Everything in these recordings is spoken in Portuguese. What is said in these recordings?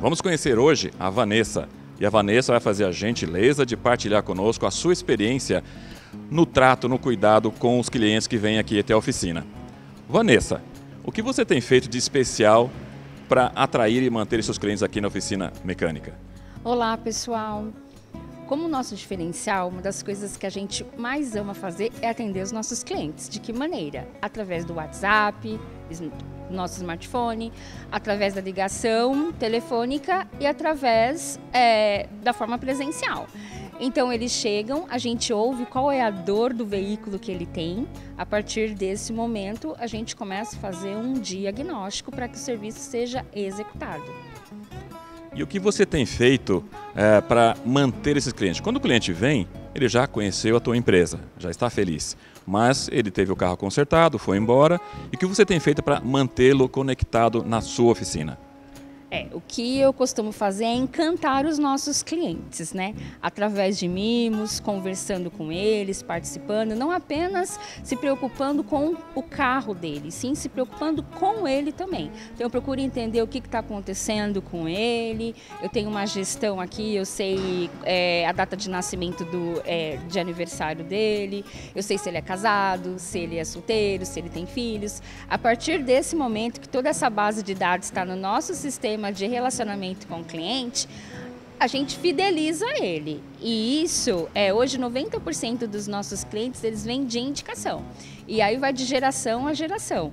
Vamos conhecer hoje a Vanessa. E a Vanessa vai fazer a gentileza de partilhar conosco a sua experiência no trato, no cuidado com os clientes que vêm aqui até a oficina. Vanessa, o que você tem feito de especial para atrair e manter seus clientes aqui na oficina mecânica? Olá, pessoal! Como nosso diferencial, uma das coisas que a gente mais ama fazer é atender os nossos clientes. De que maneira? Através do WhatsApp, nosso smartphone, através da ligação telefônica e através da forma presencial. Então eles chegam, a gente ouve qual é a dor do veículo que ele tem. A partir desse momento, a gente começa a fazer um diagnóstico para que o serviço seja executado. E o que você tem feito para manter esses clientes? Quando o cliente vem, ele já conheceu a tua empresa, já está feliz, mas ele teve o carro consertado, foi embora. E o que você tem feito para mantê-lo conectado na sua oficina? O que eu costumo fazer é encantar os nossos clientes, né? Através de mimos, conversando com eles, participando, não apenas se preocupando com o carro dele, sim se preocupando com ele também. Então eu procuro entender o que está acontecendo com ele, eu tenho uma gestão aqui, eu sei a data de nascimento de aniversário dele, eu sei se ele é casado, se ele é solteiro, se ele tem filhos. A partir desse momento que toda essa base de dados está no nosso sistema de relacionamento com o cliente, a gente fideliza ele. E isso, hoje 90% dos nossos clientes, eles vêm de indicação. E aí vai de geração a geração.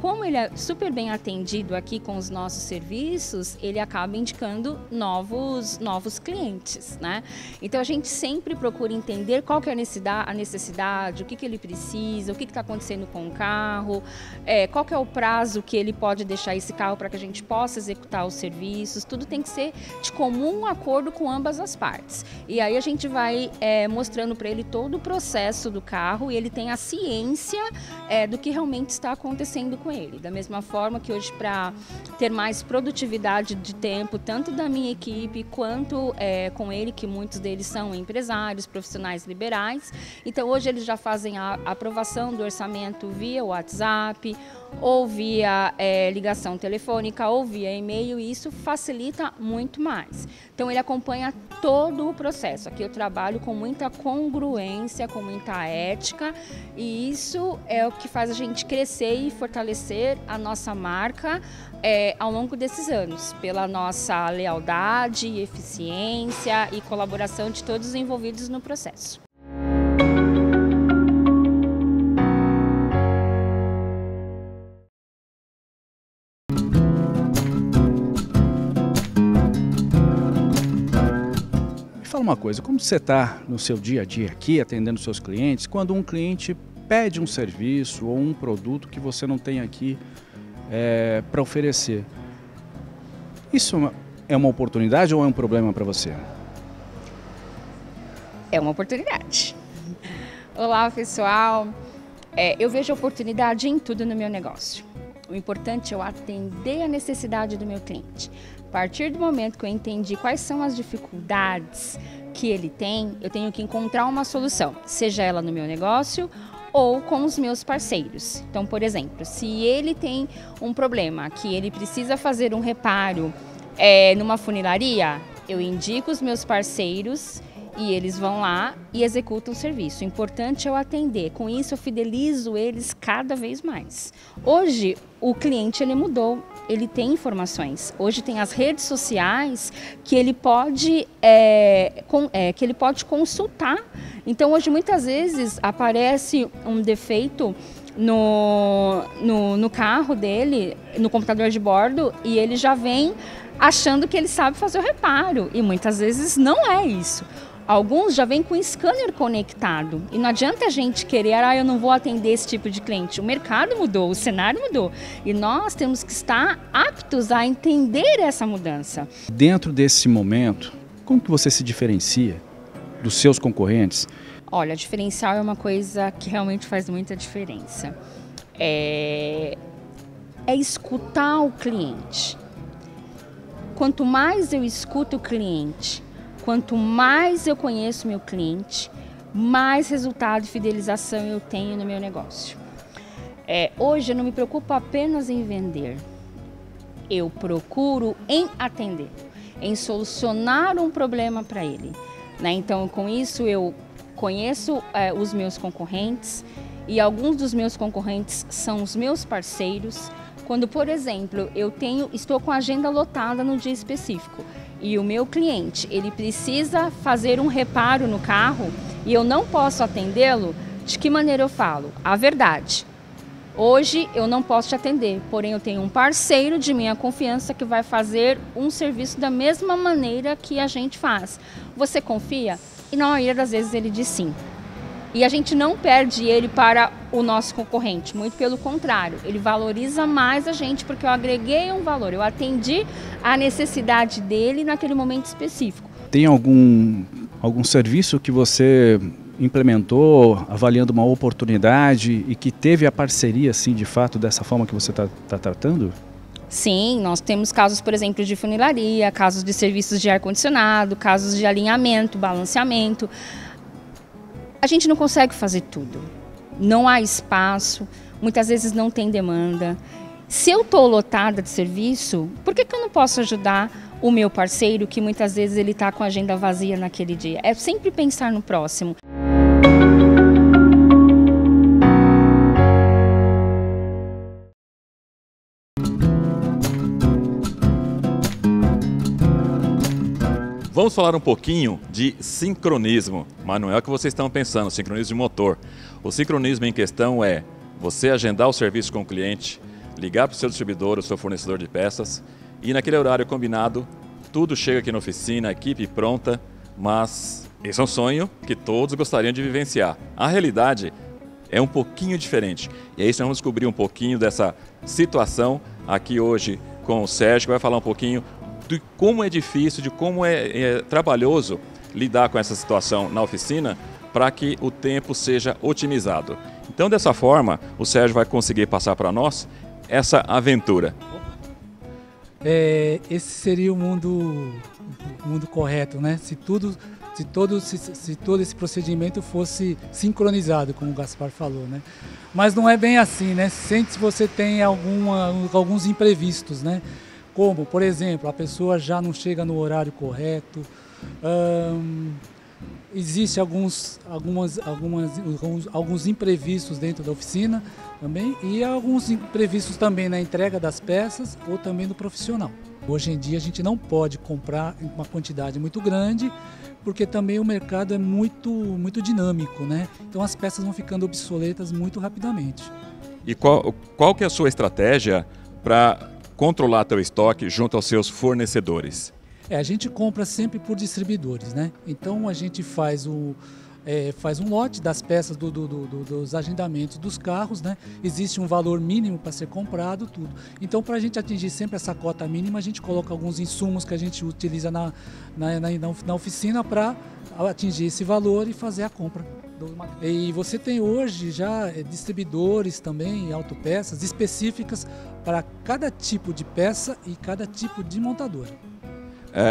Como ele é super bem atendido aqui com os nossos serviços, ele acaba indicando novos clientes, né? Então a gente sempre procura entender qual que é a necessidade, o que ele precisa, o que está acontecendo com o carro, qual que é o prazo que ele pode deixar esse carro para que a gente possa executar os serviços. Tudo tem que ser de comum acordo com ambas as partes. E aí a gente vai mostrando para ele todo o processo do carro e ele tem a ciência do que realmente está acontecendo com ele. Da mesma forma que hoje, para ter mais produtividade de tempo, tanto da minha equipe quanto com ele, que muitos deles são empresários, profissionais liberais, então hoje eles já fazem a aprovação do orçamento via WhatsApp, ou via ligação telefônica, ou via e-mail, e isso facilita muito mais. Então ele acompanha todo o processo. Aqui eu trabalho com muita congruência, com muita ética, e isso é o que faz a gente crescer e fortalecer a nossa marca ao longo desses anos, pela nossa lealdade, eficiência e colaboração de todos os envolvidos no processo. Fala uma coisa, como você está no seu dia a dia aqui, atendendo seus clientes, quando um cliente pede um serviço ou um produto que você não tem aqui para oferecer? Isso é uma oportunidade ou é um problema para você? É uma oportunidade. Olá, pessoal. Eu vejo oportunidade em tudo no meu negócio. O importante é eu atender a necessidade do meu cliente. A partir do momento que eu entendi quais são as dificuldades que ele tem, eu tenho que encontrar uma solução, seja ela no meu negócio ou com os meus parceiros. Então, por exemplo, se ele tem um problema que ele precisa fazer um reparo numa funilaria, eu indico os meus parceiros e eles vão lá e executam o serviço. O importante é eu atender. Com isso, eu fidelizo eles cada vez mais. Hoje, o cliente ele mudou. Ele tem informações. Hoje tem as redes sociais que ele pode consultar. Então, hoje, muitas vezes, aparece um defeito no carro dele, no computador de bordo, e ele já vem achando que ele sabe fazer o reparo. E muitas vezes não é isso. Alguns já vêm com o scanner conectado e não adianta a gente querer, eu não vou atender esse tipo de cliente. O mercado mudou, o cenário mudou e nós temos que estar aptos a entender essa mudança. Dentro desse momento, como que você se diferencia dos seus concorrentes? Olha, diferencial é uma coisa que realmente faz muita diferença. É escutar o cliente. Quanto mais eu escuto o cliente, quanto mais eu conheço meu cliente, mais resultado e fidelização eu tenho no meu negócio. Hoje eu não me preocupo apenas em vender. Eu procuro em atender, em solucionar um problema para ele, né? Então, com isso, eu conheço os meus concorrentes e alguns dos meus concorrentes são os meus parceiros. Quando, por exemplo, estou com a agenda lotada no dia específico e o meu cliente ele precisa fazer um reparo no carro e eu não posso atendê-lo, de que maneira eu falo? A verdade. Hoje eu não posso te atender, porém eu tenho um parceiro de minha confiança que vai fazer um serviço da mesma maneira que a gente faz. Você confia? E na maioria das vezes ele diz sim. E a gente não perde ele para o nosso concorrente, muito pelo contrário, ele valoriza mais a gente porque eu agreguei um valor, eu atendi a necessidade dele naquele momento específico. Tem algum serviço que você implementou avaliando uma oportunidade e que teve a parceria, assim, de fato, dessa forma que você está tratando? Sim, nós temos casos, por exemplo, de funilaria, casos de serviços de ar-condicionado, casos de alinhamento, balanceamento. A gente não consegue fazer tudo, não há espaço, muitas vezes não tem demanda. Se eu estou lotada de serviço, por que eu não posso ajudar o meu parceiro que muitas vezes ele está com a agenda vazia naquele dia? É sempre pensar no próximo. Vamos falar um pouquinho de sincronismo, mas não é o que vocês estão pensando, sincronismo de motor. O sincronismo em questão é você agendar o serviço com o cliente, ligar para o seu distribuidor, o seu fornecedor de peças, e naquele horário combinado, tudo chega aqui na oficina, a equipe pronta, mas esse é um sonho que todos gostariam de vivenciar. A realidade é um pouquinho diferente. E é isso que nós vamos descobrir um pouquinho dessa situação aqui hoje com o Sérgio, que vai falar um pouquinho de como é difícil, de como é trabalhoso lidar com essa situação na oficina para que o tempo seja otimizado. Então, dessa forma, o Sérgio vai conseguir passar para nós essa aventura. Esse seria o mundo correto, né? Se todo esse procedimento fosse sincronizado, como o Gaspar falou, né? Mas não é bem assim, né? Se você tem alguns imprevistos, né? Como, por exemplo, a pessoa já não chega no horário correto, existem alguns imprevistos dentro da oficina também e alguns imprevistos também na entrega das peças ou também do profissional. Hoje em dia a gente não pode comprar uma quantidade muito grande porque também o mercado é muito dinâmico, né? Então as peças vão ficando obsoletas muito rapidamente. E qual que é a sua estratégia para controlar teu estoque junto aos seus fornecedores? A gente compra sempre por distribuidores, né? Então a gente faz um lote das peças dos agendamentos dos carros, né? Existe um valor mínimo para ser comprado, tudo. Então, para a gente atingir sempre essa cota mínima, a gente coloca alguns insumos que a gente utiliza na oficina para atingir esse valor e fazer a compra. E você tem hoje já distribuidores também, autopeças específicas para cada tipo de peça e cada tipo de montadora.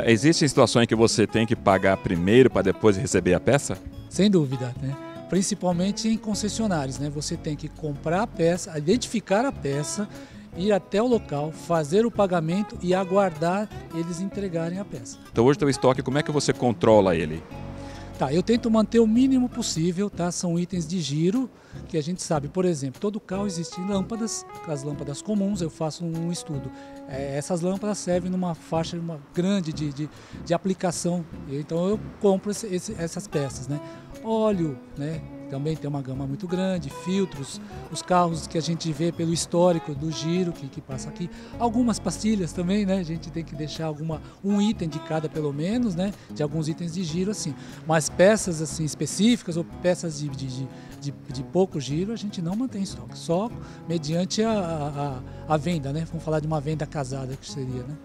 Existem situações que você tem que pagar primeiro para depois receber a peça? Sem dúvida, né? Principalmente em concessionários, né? Você tem que comprar a peça, identificar a peça, ir até o local, fazer o pagamento e aguardar eles entregarem a peça. Então hoje o teu estoque, como é que você controla ele? Tá, eu tento manter o mínimo possível, tá? São itens de giro que a gente sabe. Por exemplo, todo carro existem lâmpadas, as lâmpadas comuns, eu faço um estudo. Essas lâmpadas servem numa faixa grande de aplicação, então eu compro essas peças, né? Óleo, né? Também tem uma gama muito grande, filtros, os carros que a gente vê pelo histórico do giro que passa aqui. Algumas pastilhas também, né? A gente tem que deixar um item de cada pelo menos, né? De alguns itens de giro, assim. Mas peças assim específicas ou peças de pouco giro a gente não mantém em estoque, só mediante a venda, né? Vamos falar de uma venda casada que seria, né?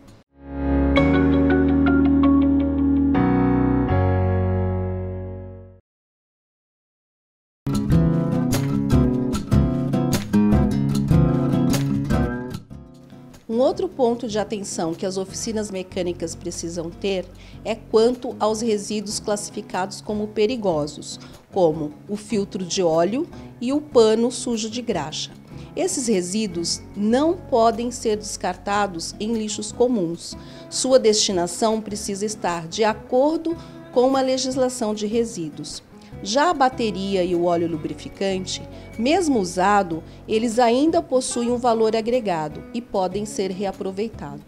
Um outro ponto de atenção que as oficinas mecânicas precisam ter é quanto aos resíduos classificados como perigosos, como o filtro de óleo e o pano sujo de graxa. Esses resíduos não podem ser descartados em lixos comuns. Sua destinação precisa estar de acordo com a legislação de resíduos. Já a bateria e o óleo lubrificante, mesmo usado, eles ainda possuem um valor agregado e podem ser reaproveitados.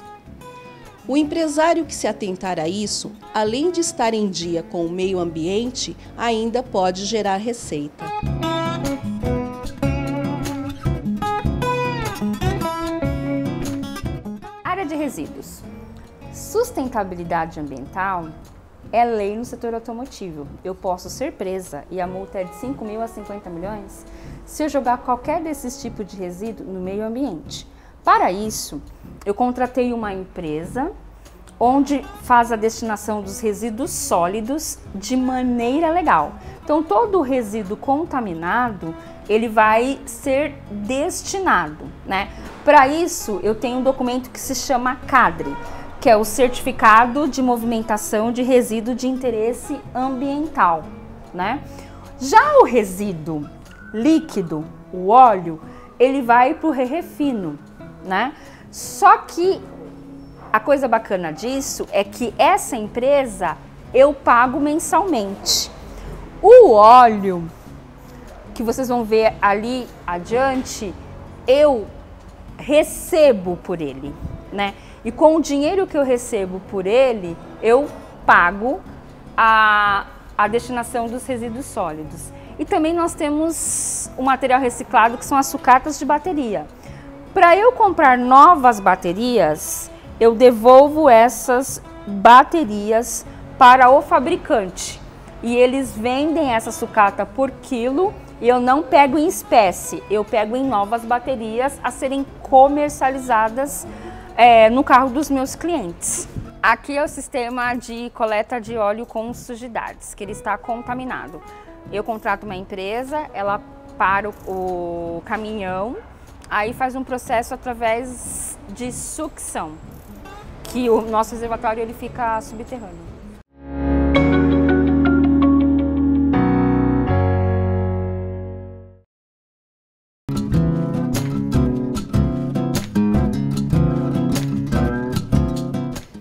O empresário que se atentar a isso, além de estar em dia com o meio ambiente, ainda pode gerar receita. Área de resíduos. Sustentabilidade ambiental é lei no setor automotivo. Eu posso ser presa e a multa é de 5 mil a 50 milhões se eu jogar qualquer desses tipos de resíduo no meio ambiente. Para isso, eu contratei uma empresa onde faz a destinação dos resíduos sólidos de maneira legal. Então, todo o resíduo contaminado, ele vai ser destinado, né? Para isso, eu tenho um documento que se chama CADRE, que é o Certificado de Movimentação de Resíduo de Interesse Ambiental, né? Já o resíduo líquido, o óleo, ele vai para o re-refino, né? Só que a coisa bacana disso é que essa empresa eu pago mensalmente. O óleo, que vocês vão ver ali adiante, eu recebo por ele, né? E com o dinheiro que eu recebo por ele, eu pago a destinação dos resíduos sólidos. E também nós temos o material reciclado, que são as sucatas de bateria. Para eu comprar novas baterias, eu devolvo essas baterias para o fabricante. E eles vendem essa sucata por quilo e eu não pego em espécie, eu pego em novas baterias a serem comercializadas no carro dos meus clientes. Aqui é o sistema de coleta de óleo com sujidades, que ele está contaminado. Eu contrato uma empresa, ela para o caminhão, aí faz um processo através de sucção, que o nosso reservatório ele fica subterrâneo.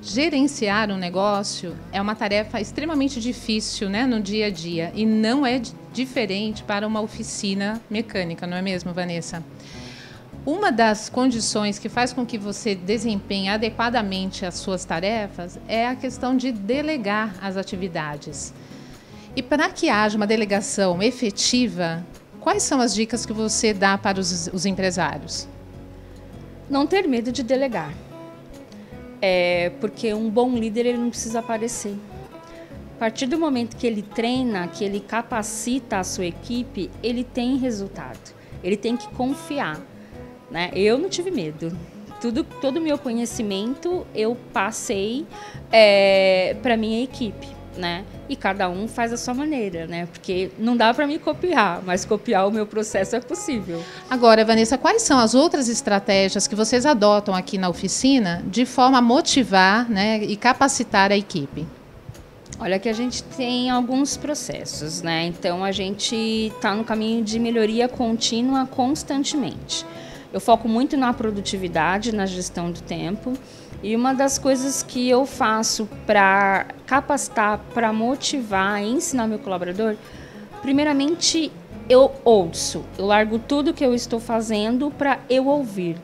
Gerenciar um negócio é uma tarefa extremamente difícil, né, no dia a dia, e não é diferente para uma oficina mecânica, não é mesmo, Vanessa? Uma das condições que faz com que você desempenhe adequadamente as suas tarefas é a questão de delegar as atividades. E para que haja uma delegação efetiva, quais são as dicas que você dá para os empresários? Não ter medo de delegar. Porque um bom líder ele não precisa aparecer. A partir do momento que ele treina, que ele capacita a sua equipe, ele tem resultado. Ele tem que confiar, né? Eu não tive medo. Todo o meu conhecimento eu passei para minha equipe, né? E cada um faz a sua maneira, né? Porque não dá para me copiar, mas copiar o meu processo é possível. Agora, Vanessa, quais são as outras estratégias que vocês adotam aqui na oficina de forma a motivar, né, e capacitar a equipe? Olha que a gente tem alguns processos, né? Então a gente está no caminho de melhoria contínua constantemente. Eu foco muito na produtividade, na gestão do tempo. E uma das coisas que eu faço para capacitar, para motivar e ensinar meu colaborador, primeiramente eu ouço, eu largo tudo que eu estou fazendo para eu ouvir.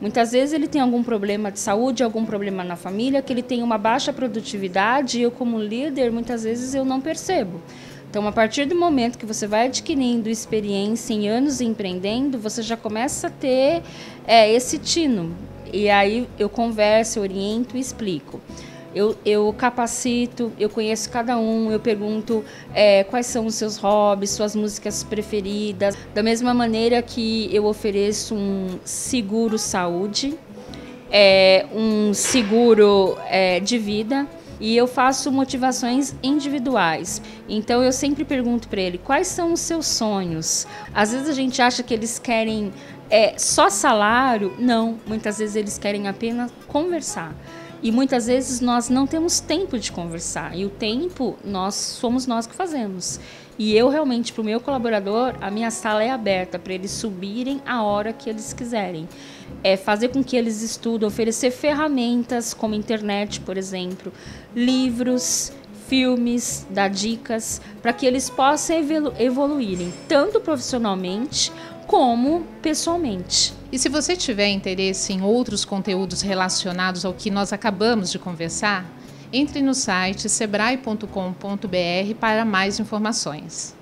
Muitas vezes ele tem algum problema de saúde, algum problema na família, que ele tem uma baixa produtividade e eu como líder, muitas vezes eu não percebo. Então, a partir do momento que você vai adquirindo experiência em anos empreendendo, você já começa a ter esse tino. E aí eu converso, eu oriento e explico. Eu capacito, eu conheço cada um, eu pergunto quais são os seus hobbies, suas músicas preferidas. Da mesma maneira que eu ofereço um seguro saúde, um seguro de vida, e eu faço motivações individuais. Então eu sempre pergunto para ele, quais são os seus sonhos? Às vezes a gente acha que eles querem só salário. Não, muitas vezes eles querem apenas conversar. E muitas vezes nós não temos tempo de conversar. E o tempo, somos nós que fazemos. E eu realmente, para o meu colaborador, a minha sala é aberta para eles subirem a hora que eles quiserem. Fazer com que eles estudem, oferecer ferramentas como internet, por exemplo, livros, filmes, dar dicas, para que eles possam evoluírem, tanto profissionalmente como pessoalmente. E se você tiver interesse em outros conteúdos relacionados ao que nós acabamos de conversar, entre no site sebrae.com.br para mais informações.